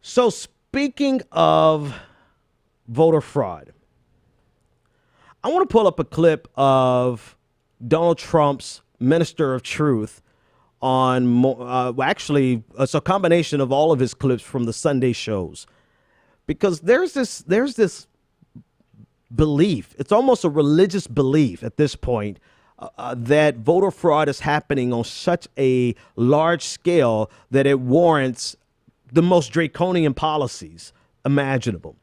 So speaking of voter fraud, I want to pull up a clip of Donald Trump's Minister of Truth on actually it's a combination of all of his clips from the Sunday shows, because there's this belief, it's almost a religious belief at this point, that voter fraud is happening on such a large scale that it warrants the most draconian policies imaginable.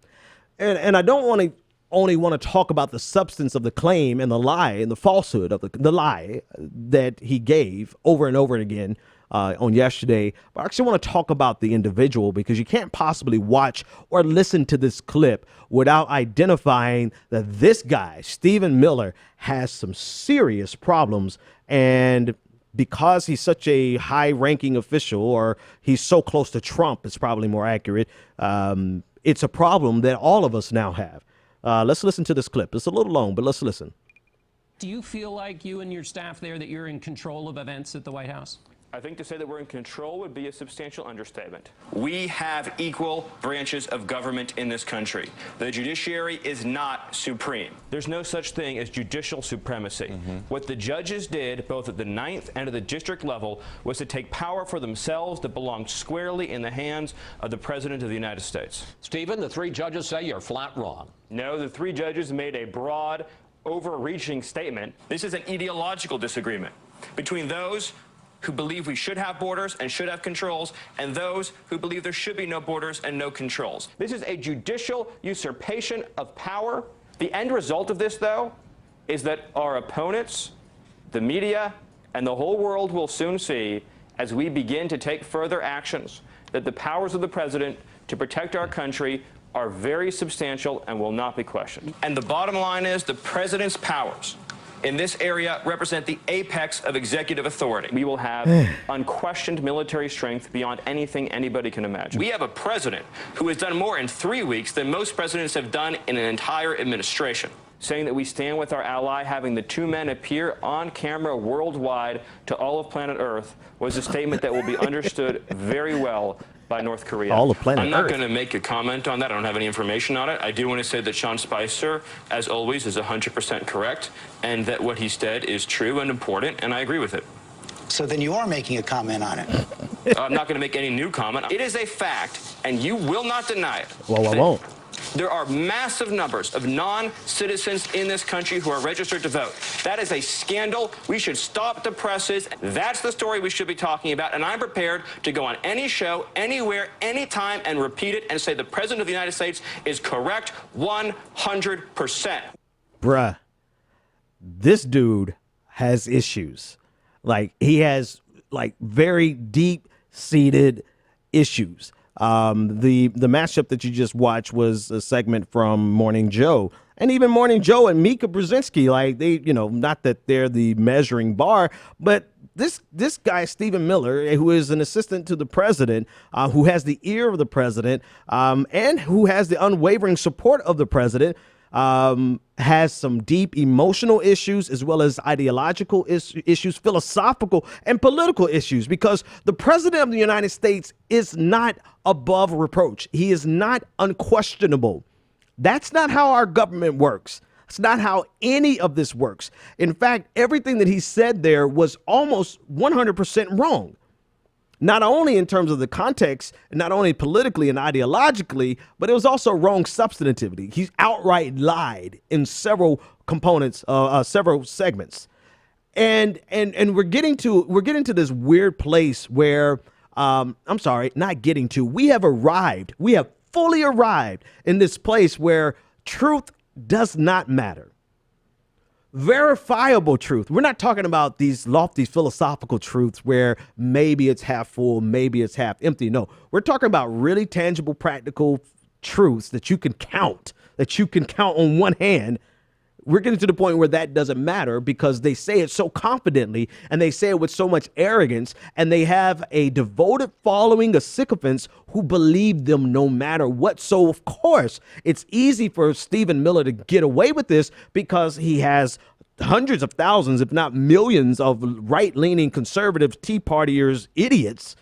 And I don't want to only want to talk about the substance of the claim and the lie and the falsehood of the lie that he gave over and over again on yesterday, but I actually want to talk about the individual, because you can't possibly watch or listen to this clip without identifying that this guy, Stephen Miller, has some serious problems. And because he's such a high-ranking official, or he's so close to Trump, it's probably more accurate, it's a problem that all of us now have. Let's listen to this clip. It's a little long, but let's listen. Do you feel like you and your staff there that you're in control of events at the White House? I think to say that we're in control would be a substantial understatement. We have equal branches of government in this country. The judiciary is not supreme. There's no such thing as judicial supremacy. What the judges did, both at the ninth and at the district level, was to take power for themselves that belonged squarely in the hands of the President of the United States. Stephen, the three judges say you're flat wrong. No, the three judges made a broad, overreaching statement. This is an ideological disagreement between those who believe we should have borders and should have controls, and those who believe there should be no borders and no controls. This is a judicial usurpation of power. The end result of this, though, is that our opponents, the media, and the whole world will soon see, as we begin to take further actions, that the powers of the president to protect our country are very substantial and will not be questioned. And the bottom line is the president's powers in this area represent the apex of executive authority. We will have unquestioned military strength beyond anything anybody can imagine. We have a president who has done more in 3 weeks than most presidents have done in an entire administration. Saying that we stand with our ally, having the two men appear on camera worldwide to all of planet Earth, was a statement that will be understood very well by North Korea. All of planet I'm not Earth. going to make a comment on that. I don't have any information on it. I do want to say that Sean Spicer, as always, is 100% correct, and that what he said is true and important, and I agree with it. So then you are making a comment on it. I'm not going to make any new comment. It is a fact, and you will not deny it. Well, I won't. There are massive numbers of non-citizens in this country who are registered to vote. That is a scandal. We should stop the presses. That's the story we should be talking about. And I'm prepared to go on any show, anywhere, anytime, and repeat it and say the President of the United States is correct 100%. Bruh, this dude has issues. Like, he has, like, very deep-seated issues. The mashup that you just watched was a segment from Morning Joe, and even Morning Joe and Mika Brzezinski, like, they, you know, not that they're the measuring bar, but this guy, Stephen Miller, who is an assistant to the president, who has the ear of the president, and who has the unwavering support of the president, has some deep emotional issues, as well as ideological issues, philosophical and political issues, because the president of the United States is not above reproach. He is not unquestionable. That's not how our government works. It's not how any of this works. In fact, everything that he said there was almost 100% wrong. Not only in terms of the context, not only politically and ideologically, but it was also wrong substantively. He outright lied in several components, several segments, and we're getting to this weird place where I'm sorry, not getting to. We have arrived. We have fully arrived in this place where truth does not matter. Verifiable truth. We're not talking about these lofty philosophical truths where maybe it's half full, maybe it's half empty. No, we're talking about really tangible, practical truths that you can count, on one hand. We're getting to the point where that doesn't matter because they say it so confidently and they say it with so much arrogance, and they have a devoted following of sycophants who believe them no matter what. So, of course, it's easy for Stephen Miller to get away with this because he has hundreds of thousands, if not millions, of right-leaning conservative Tea Partiers, idiots,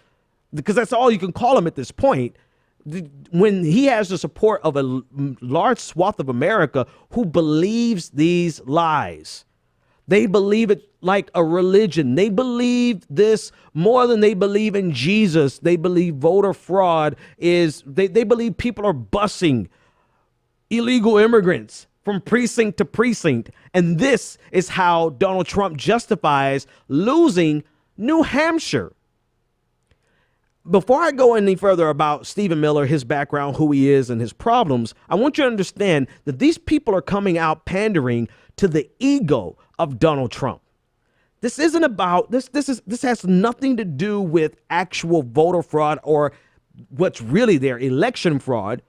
because that's all you can call them at this point. when he has the support of a large swath of America who believes these lies. They believe it like a religion. They believe this more than they believe in Jesus. They believe voter fraud is, they believe people are busing illegal immigrants from precinct to precinct. And this is how Donald Trump justifies losing New Hampshire. Before I go any further about Stephen Miller, his background, who he is, and his problems, I want you to understand that these people are coming out pandering to the ego of Donald Trump. This isn't about this. This has nothing to do with actual voter fraud or what's really their election fraud.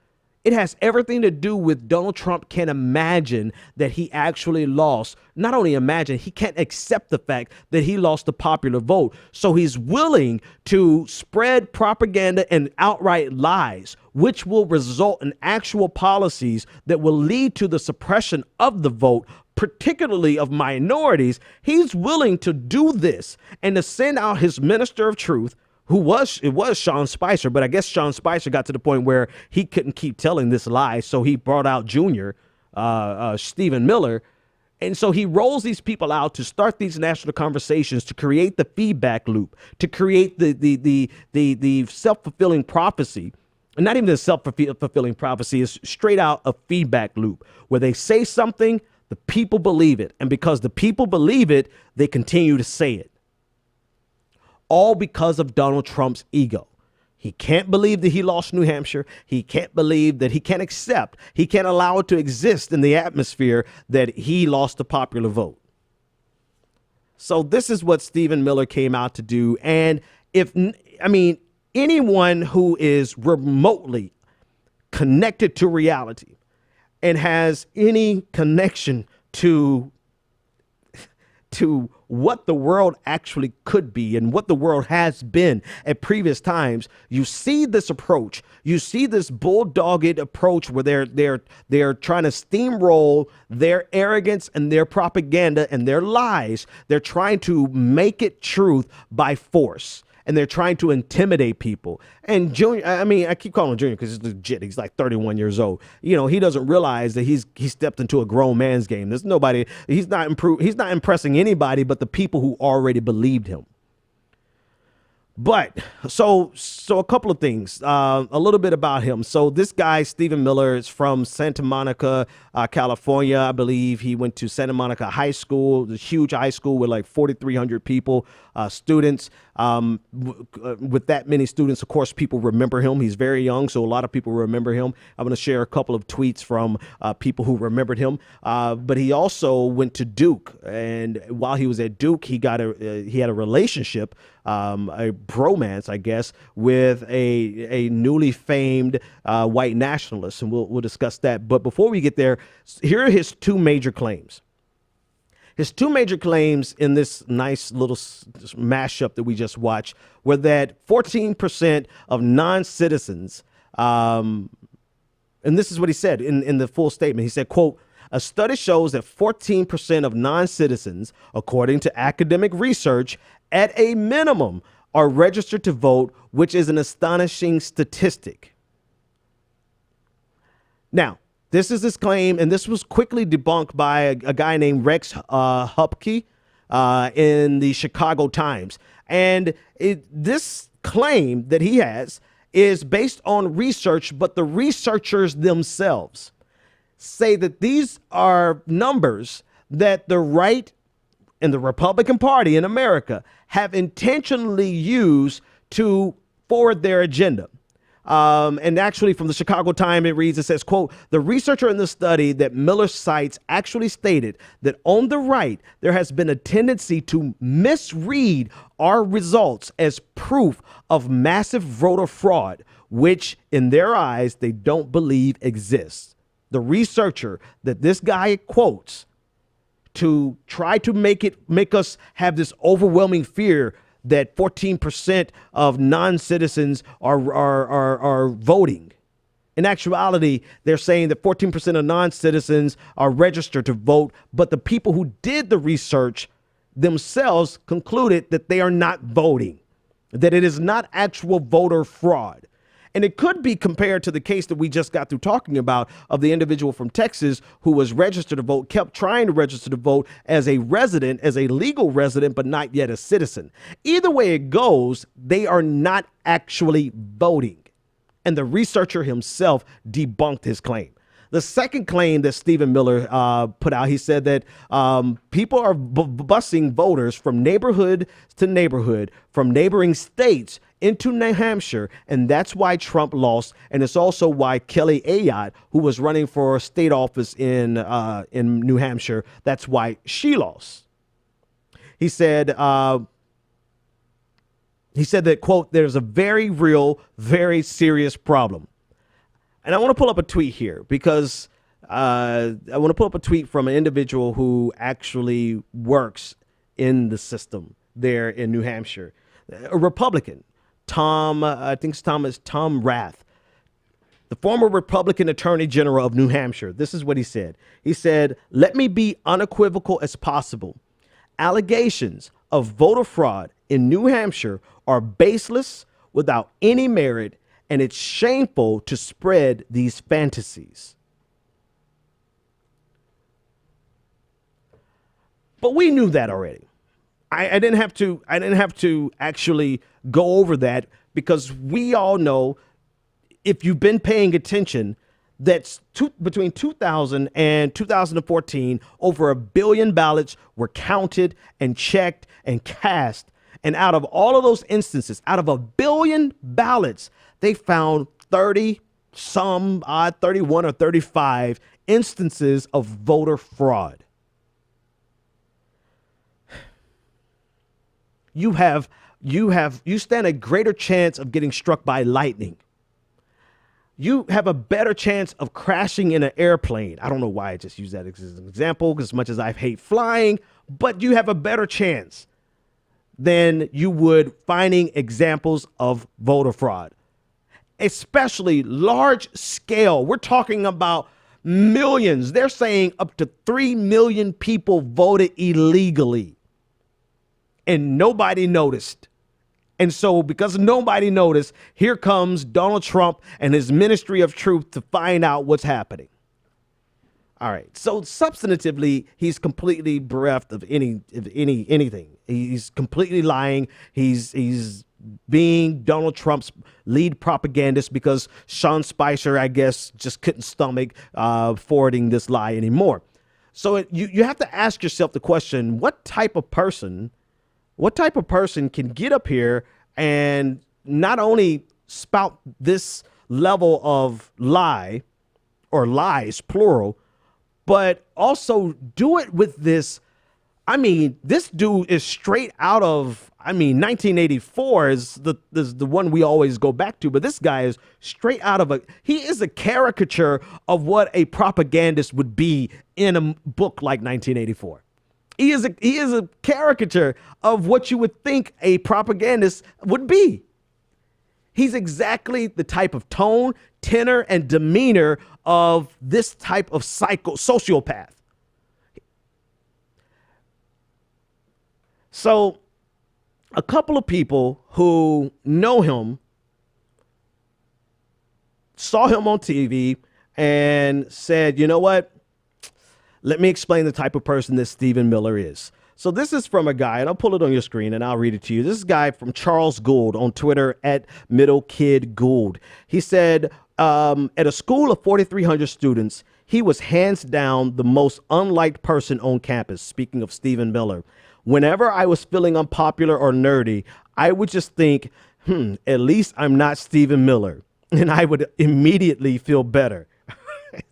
It has everything to do with Donald Trump can't imagine that he actually lost. Not only imagine, he can't accept the fact that he lost the popular vote. So he's willing to spread propaganda and outright lies, which will result in actual policies that will lead to the suppression of the vote, particularly of minorities. He's willing to do this and to send out his minister of truth, it was Sean Spicer, but I guess Sean Spicer got to the point where he couldn't keep telling this lie, so he brought out Junior, Stephen Miller, and so he rolls these people out to start these national conversations, to create the feedback loop, to create the self-fulfilling prophecy. And not even the self-fulfilling prophecy, is straight out a feedback loop where they say something, the people believe it, and because the people believe it, they continue to say it. All because of Donald Trump's ego. He can't believe that he lost New Hampshire. He can't believe that he can't accept. He can't allow it to exist in the atmosphere that he lost the popular vote. So this is what Stephen Miller came out to do. And anyone who is remotely connected to reality and has any connection to what the world actually could be and what the world has been at previous times, you see this approach. You see this bulldogged approach where they're trying to steamroll their arrogance and their propaganda and their lies. They're trying to make it truth by force. And they're trying to intimidate people. And Junior, I keep calling him Junior because he's legit. He's like 31 years old. You know, he doesn't realize that he stepped into a grown man's game. There's nobody, he's not impressing anybody but the people who already believed him. But so a couple of things, a little bit about him. So this guy, Stephen Miller, is from Santa Monica, California. I believe he went to Santa Monica High School, the huge high school with like 4,300 people, students. With that many students, of course, people remember him. He's very young, so a lot of people remember him. I'm going to share a couple of tweets from people who remembered him. But he also went to Duke, and while he was at Duke, he had a relationship, a bromance, I guess, with a newly famed white nationalist, and we'll discuss that. But before we get there, here are his two major claims. His two major claims in this nice little mashup that we just watched were that 14% of non-citizens, and this is what he said in the full statement. He said, quote, "A study shows that 14% of non-citizens, according to academic research, at a minimum are registered to vote, which is an astonishing statistic." Now, this is his claim, and this was quickly debunked by a guy named Rex Hupke in the Chicago Times. And this claim that he has is based on research, but the researchers themselves say that these are numbers that the right and the Republican Party in America have intentionally used to forward their agenda. And actually from the Chicago Times, it reads, it says, quote, "The researcher in the study that Miller cites actually stated that on the right, there has been a tendency to misread our results as proof of massive voter fraud, which in their eyes, they don't believe exists." The researcher that this guy quotes to try to make us have this overwhelming fear that 14% of non-citizens are voting. In actuality, they're saying that 14% of non-citizens are registered to vote, but the people who did the research themselves concluded that they are not voting, that it is not actual voter fraud. And it could be compared to the case that we just got through talking about of the individual from Texas who was registered to vote, kept trying to register to vote as a resident, as a legal resident, but not yet a citizen. Either way it goes, they are not actually voting. And the researcher himself debunked his claim. The second claim that Stephen Miller put out, he said that people are busing voters from neighborhood to neighborhood, from neighboring states into New Hampshire, and that's why Trump lost. And it's also why Kelly Ayotte, who was running for state office in New Hampshire, that's why she lost. He said that, quote, there's a very real, very serious problem. And I want to pull up a tweet here because I want to pull up a tweet from an individual who actually works in the system there in New Hampshire, a Republican, Tom Rath, the former Republican Attorney General of New Hampshire. This is what he said. He said, let me be unequivocal as possible. Allegations of voter fraud in New Hampshire are baseless, without any merit, and it's shameful to spread these fantasies. But we knew that already. I didn't have to actually go over that because we all know, if you've been paying attention, that between 2000 and 2014, over 1 billion ballots were counted and checked and cast. And out of all of those instances, out of 1 billion ballots, they found 31 or 35 instances of voter fraud. You stand a greater chance of getting struck by lightning. You have a better chance of crashing in an airplane. I don't know why I just use that as an example, as much as I hate flying, but you have a better chance than you would finding examples of voter fraud, especially large scale. We're talking about millions. They're saying up to 3 million people voted illegally and nobody noticed. And so because nobody noticed, here comes Donald Trump and his Ministry of Truth to find out what's happening. All right. So substantively, he's completely bereft of anything. He's completely lying. He's being Donald Trump's lead propagandist because Sean Spicer, I guess, just couldn't stomach forwarding this lie anymore. So you have to ask yourself the question, what type of person can get up here and not only spout this level of lie or lies, plural, but also do it with this. I mean, this dude is straight out of, 1984 is the one we always go back to, but this guy is straight out of he is a caricature of what a propagandist would be in a book like 1984. He is a caricature of what you would think a propagandist would be. He's exactly the type of tone, tenor, and demeanor of this type of sociopath. So a couple of people who know him saw him on TV and said, you know what? Let me explain the type of person that Stephen Miller is. So this is from a guy, and I'll pull it on your screen and I'll read it to you. This is a guy from Charles Gould on Twitter at @MiddleKidGould. He said, at a school of 4,300 students, he was hands down the most unliked person on campus. Speaking of Stephen Miller, whenever I was feeling unpopular or nerdy, I would just think, at least I'm not Stephen Miller. And I would immediately feel better.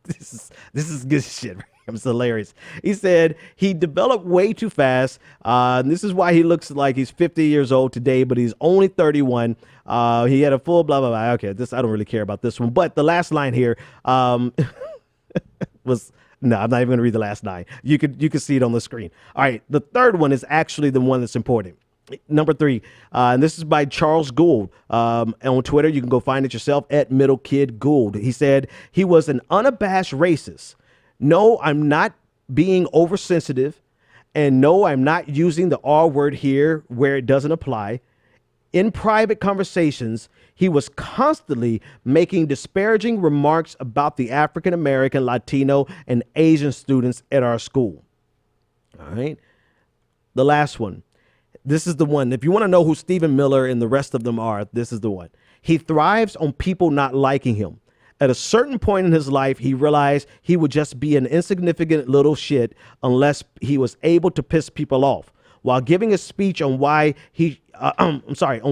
This is good shit. It's hilarious. He said he developed way too fast. This is why he looks like he's 50 years old today, but he's only 31. He had a full blah, blah, blah. Okay, I don't really care about this one. But the last line here was, no, I'm not even going to read the last line. You could see it on the screen. All right, the third one is actually the one that's important. Number 3, and this is by Charles Gould. On Twitter, you can go find it yourself at @MiddleKidGould. He said he was an unabashed racist. No, I'm not being oversensitive. And no, I'm not using the R word here where it doesn't apply. In private conversations, he was constantly making disparaging remarks about the African American, Latino, and Asian students at our school. All right. The last one. This is the one. If you want to know who Stephen Miller and the rest of them are, this is the one. He thrives on people not liking him. At a certain point in his life, he realized he would just be an insignificant little shit unless he was able to piss people off. While giving a speech on why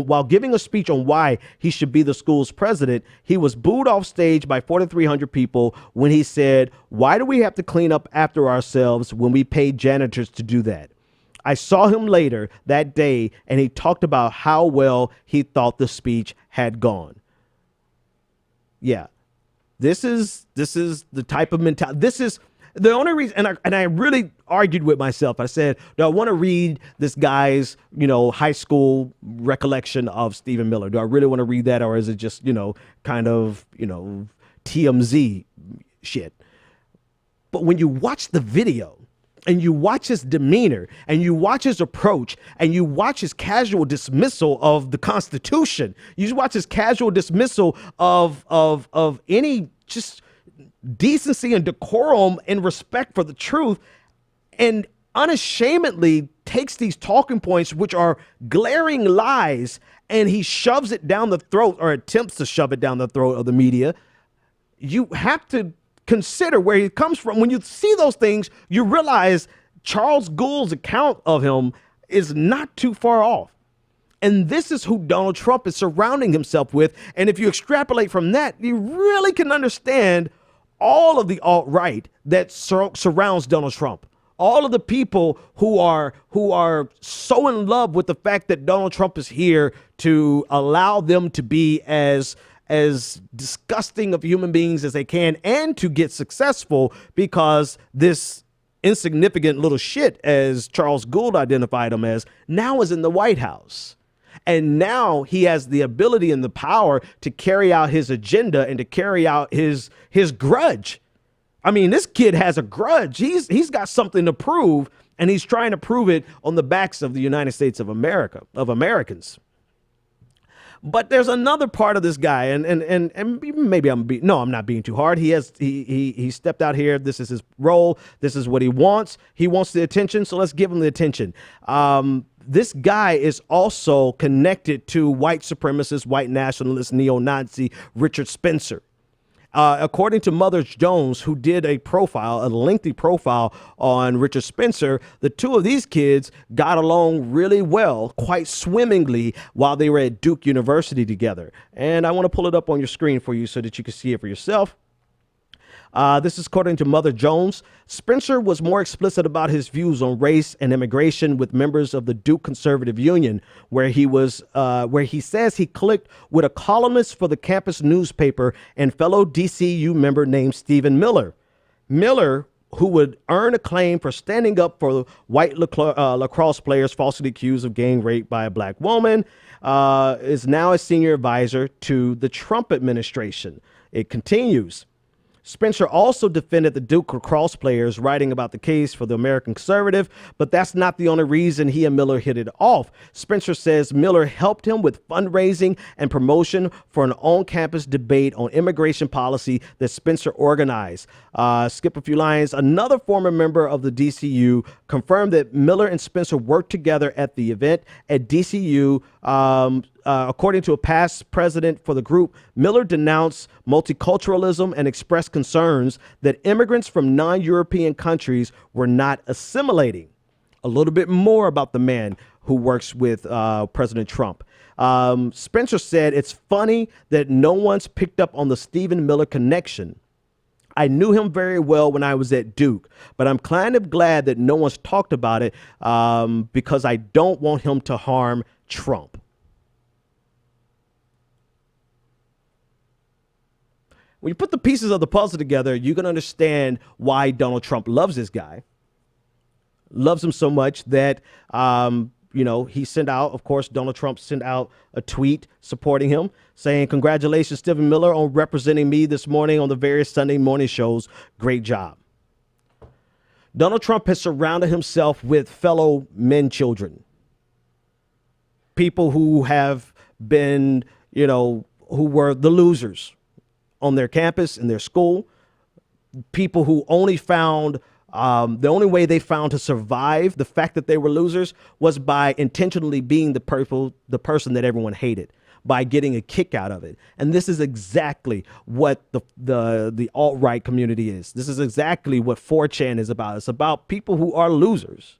while giving a speech on why he should be the school's president, he was booed off stage by 4,300 people when he said, "Why do we have to clean up after ourselves when we pay janitors to do that?" I saw him later that day, and he talked about how well he thought the speech had gone. Yeah, this is the type of mentality. This is the only reason, and I really argued with myself. I said, do I want to read this guy's, high school recollection of Stephen Miller? Do I really want to read that, or is it just, kind of, TMZ shit? But when you watch the video and you watch his demeanor and you watch his approach and you watch his casual dismissal of the Constitution, you watch his casual dismissal of any just decency and decorum and respect for the truth, and unashamedly takes these talking points, which are glaring lies, and he shoves it down the throat, or attempts to shove it down the throat of the media. You have to consider where he comes from. When you see those things, you realize Charles Gould's account of him is not too far off. And this is who Donald Trump is surrounding himself with. And if you extrapolate from that, you really can understand all of the alt-right that surrounds Donald Trump. All of the people who are so in love with the fact that Donald Trump is here to allow them to be as disgusting of human beings as they can, and to get successful because this insignificant little shit, as Charles Gould identified him as, now is in the White House. And now he has the ability and the power to carry out his agenda and to carry out his grudge. I mean, this kid has a grudge. He's got something to prove, and he's trying to prove it on the backs of the United States of America, of Americans. But there's another part of this guy, and maybe I'm not being too hard. He stepped out here. This is his role. This is what he wants. He wants the attention, so let's give him the attention. This guy is also connected to white supremacist, white nationalist, neo-Nazi Richard Spencer. According to Mother Jones, who did a lengthy profile on Richard Spencer, the two of these kids got along really well, quite swimmingly, while they were at Duke University together. And I want to pull it up on your screen for you so that you can see it for yourself. This is according to Mother Jones. Spencer was more explicit about his views on race and immigration with members of the Duke Conservative Union, where he says he clicked with a columnist for the campus newspaper and fellow DCU member named Stephen Miller. Miller, who would earn acclaim for standing up for white lacrosse players falsely accused of gang rape by a black woman, is now a senior advisor to the Trump administration. It continues. Spencer also defended the Duke lacrosse players, writing about the case for the American Conservative, but that's not the only reason he and Miller hit it off. Spencer says Miller helped him with fundraising and promotion for an on-campus debate on immigration policy that Spencer organized. Skip a few lines. Another former member of the DCU confirmed that Miller and Spencer worked together at the event at DCU. According to a past president for the group, Miller denounced multiculturalism and expressed concerns that immigrants from non-European countries were not assimilating. A little bit more about the man who works with President Trump. Spencer said, "It's funny that no one's picked up on the Stephen Miller connection. I knew him very well when I was at Duke, but I'm kind of glad that no one's talked about it because I don't want him to harm Trump." When you put the pieces of the puzzle together, you can understand why Donald Trump loves this guy. Loves him so much that, he sent out, of course, Donald Trump sent out a tweet supporting him, saying, "Congratulations, Stephen Miller, on representing me this morning on the various Sunday morning shows. Great job." Donald Trump has surrounded himself with fellow men children. people who have been, you know, who were the losers on their campus, in their school, people who only found, the only way they found to survive the fact that they were losers was by intentionally being the person that everyone hated, by getting a kick out of it. And this is exactly what the alt-right community is. This is exactly what 4chan is about. It's about people who are losers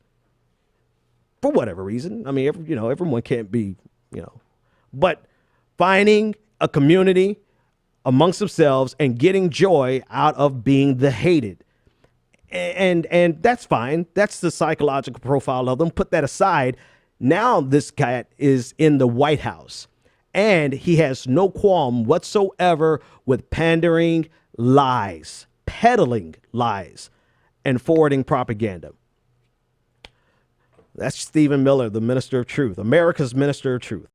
for whatever reason. I mean, everyone can't be, but finding a community amongst themselves and getting joy out of being the hated. And that's fine. That's the psychological profile of them. Put that aside. Now this cat is in the White House, and he has no qualm whatsoever with pandering lies, peddling lies, and forwarding propaganda. That's Stephen Miller, the Minister of Truth, America's Minister of Truth.